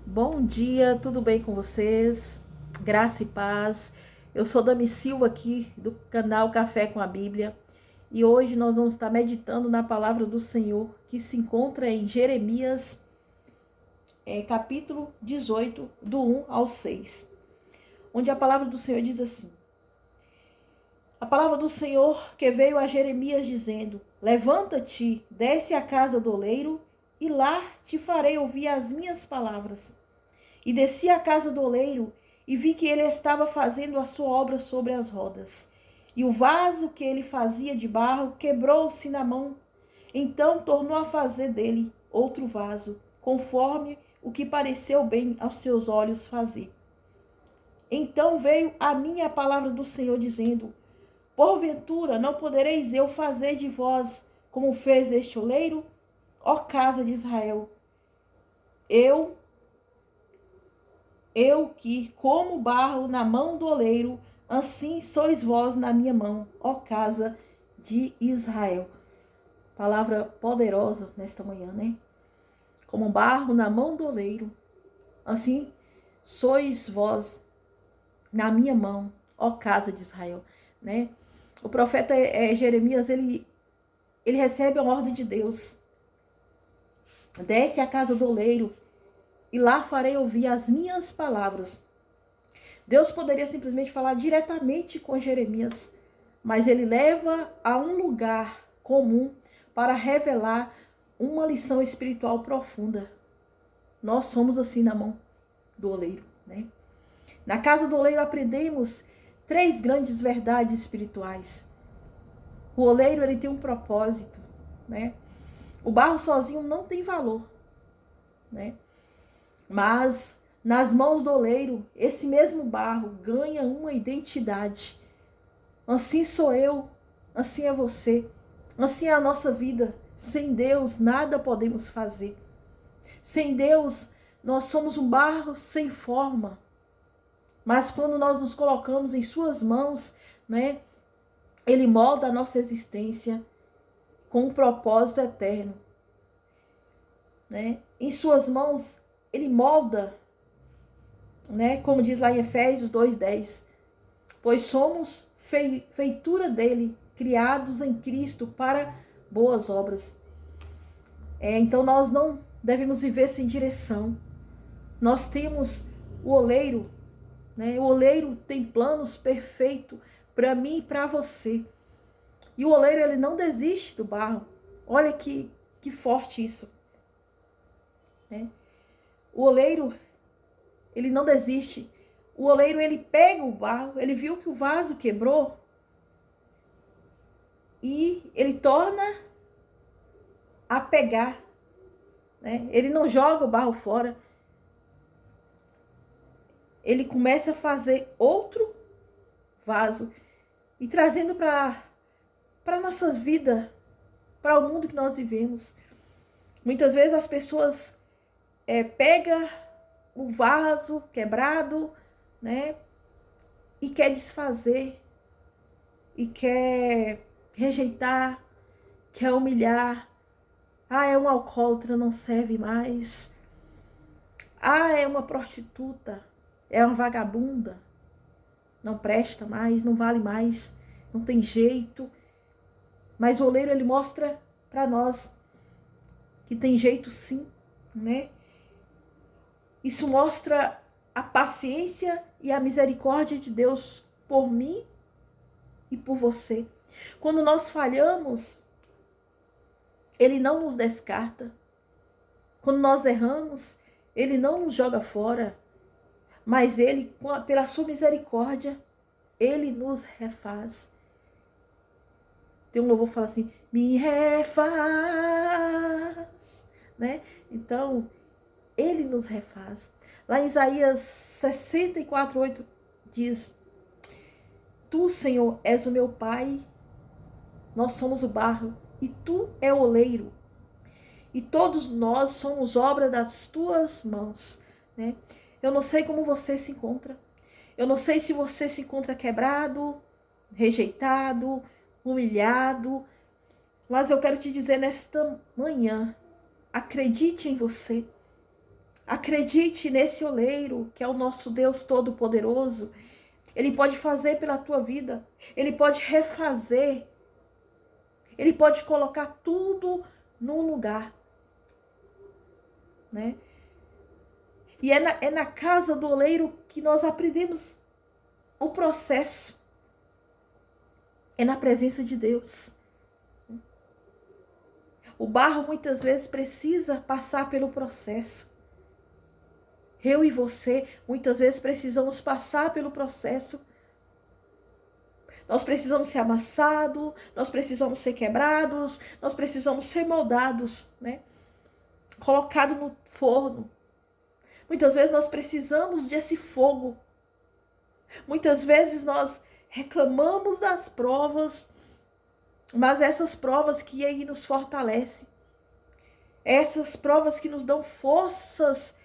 Bom dia, tudo bem com vocês? Graça e paz. Eu sou Dami Silva aqui do canal Café com a Bíblia e hoje nós vamos estar meditando na palavra do Senhor que se encontra em Jeremias, capítulo 18, do 1 ao 6, onde a palavra do Senhor diz assim: A palavra do Senhor que veio a Jeremias dizendo: Levanta-te, desce à casa do oleiro e lá te farei ouvir as minhas palavras. E desci à casa do oleiro e vi que ele estava fazendo a sua obra sobre as rodas. E o vaso que ele fazia de barro quebrou-se na mão. Então tornou a fazer dele outro vaso, conforme o que pareceu bem aos seus olhos fazer. Então veio a mim a palavra do Senhor dizendo: Porventura não podereis eu fazer de vós como fez este oleiro, ó casa de Israel? Eu que, como barro na mão do oleiro, assim sois vós na minha mão, ó casa de Israel. Palavra poderosa nesta manhã, né? Como barro na mão do oleiro, assim sois vós na minha mão, ó casa de Israel, né? O profeta Jeremias, ele recebe a ordem de Deus. Desce à casa do oleiro e lá farei ouvir as minhas palavras. Deus poderia simplesmente falar diretamente com Jeremias, mas ele leva a um lugar comum para revelar uma lição espiritual profunda. Nós somos assim na mão do oleiro, né? Na casa do oleiro aprendemos três grandes verdades espirituais. O oleiro, ele tem um propósito, né? O barro sozinho não tem valor, né? Mas nas mãos do oleiro, esse mesmo barro ganha uma identidade. Assim sou eu, assim é você, assim é a nossa vida. Sem Deus, nada podemos fazer. Sem Deus, nós somos um barro sem forma. Mas quando nós nos colocamos em suas mãos, né, ele molda a nossa existência com um propósito eterno, né? Em suas mãos, ele molda, né, como diz lá em Efésios 2:10, pois somos feitura dele, criados em Cristo para boas obras. Então nós não devemos viver sem direção. Nós temos o oleiro, né? O oleiro tem planos perfeitos para mim e para você. E o oleiro, ele não desiste do barro. Olha que forte isso, né? O oleiro, ele não desiste. O oleiro, ele pega o barro, ele viu que o vaso quebrou e ele torna a pegar, né? Ele não joga o barro fora. Ele começa a fazer outro vaso e trazendo para a nossa vida, para o mundo que nós vivemos. Muitas vezes as pessoas pegam o vaso quebrado, né? E quer desfazer, e quer rejeitar, quer humilhar. Ah, é um alcoólatra, não serve mais. Ah, é uma prostituta, é uma vagabunda, não presta mais, não vale mais, não tem jeito. Mas o oleiro, ele mostra para nós que tem jeito sim, né? Isso mostra a paciência e a misericórdia de Deus por mim e por você. Quando nós falhamos, ele não nos descarta. Quando nós erramos, ele não nos joga fora, mas ele, pela sua misericórdia, ele nos refaz. Tem um louvor que fala assim: me refaz, né? Então, ele nos refaz. Lá em Isaías 64:8 diz: Tu, Senhor, és o meu Pai, nós somos o barro, e tu é o oleiro, e todos nós somos obra das tuas mãos, né? Eu não sei como você se encontra. Eu não sei se você se encontra quebrado, rejeitado, humilhado, mas eu quero te dizer nesta manhã: acredite em você. Acredite nesse oleiro, que é o nosso Deus Todo-Poderoso. Ele pode fazer pela tua vida. Ele pode refazer. Ele pode colocar tudo no lugar, né? E é na casa do oleiro que nós aprendemos o processo. É na presença de Deus. O barro muitas vezes precisa passar pelo processo. Eu e você muitas vezes precisamos passar pelo processo. Nós precisamos ser amassados, nós precisamos ser quebrados, nós precisamos ser moldados, né? Colocado no forno. Muitas vezes nós precisamos desse fogo. Muitas vezes nós reclamamos das provas, mas essas provas que aí nos fortalecem. Essas provas que nos dão forças.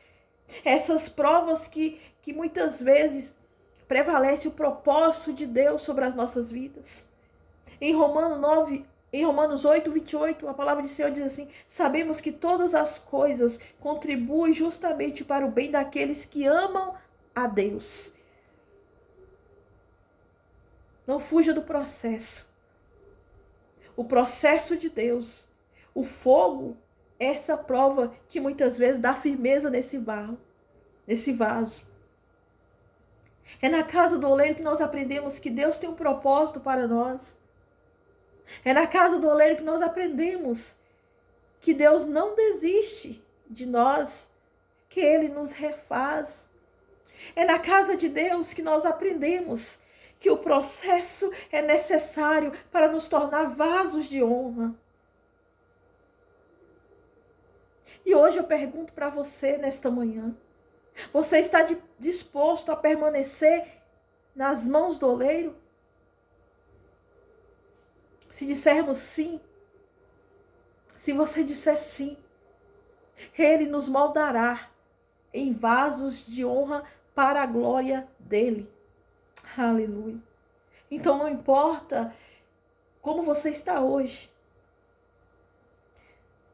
Essas provas que muitas vezes prevalece o propósito de Deus sobre as nossas vidas. Em Romanos 8, 28, a palavra de Senhor diz assim: sabemos que todas as coisas contribuem justamente para o bem daqueles que amam a Deus. Não fuja do processo. O processo de Deus. O fogo é essa prova que muitas vezes dá firmeza nesse barro, nesse vaso. É na casa do oleiro que nós aprendemos que Deus tem um propósito para nós. É na casa do oleiro que nós aprendemos que Deus não desiste de nós, que Ele nos refaz. É na casa de Deus que nós aprendemos que o processo é necessário para nos tornar vasos de honra. E hoje eu pergunto para você nesta manhã: você está disposto a permanecer nas mãos do oleiro? Se dissermos sim, se você disser sim, Ele nos moldará em vasos de honra para a glória dele. Aleluia. Então não importa como você está hoje,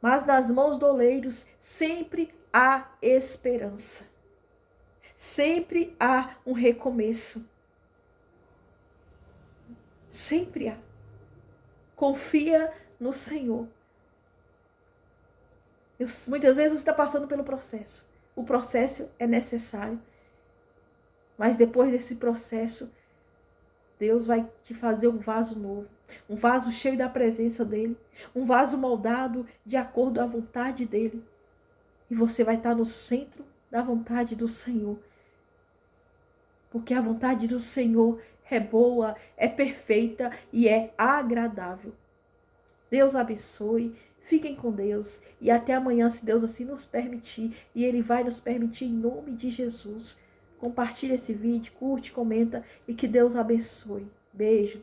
mas nas mãos do oleiro sempre há esperança. Sempre há um recomeço. Sempre há. Confia no Senhor. Muitas vezes você está passando pelo processo. O processo é necessário. Mas depois desse processo, Deus vai te fazer um vaso novo. Um vaso cheio da presença dEle. Um vaso moldado de acordo à vontade dEle. E você vai estar no centro da vontade do Senhor. Porque a vontade do Senhor é boa, é perfeita e é agradável. Deus abençoe, fiquem com Deus e até amanhã, se Deus assim nos permitir, e Ele vai nos permitir em nome de Jesus. Compartilhe esse vídeo, curte, comenta e que Deus abençoe. Beijo.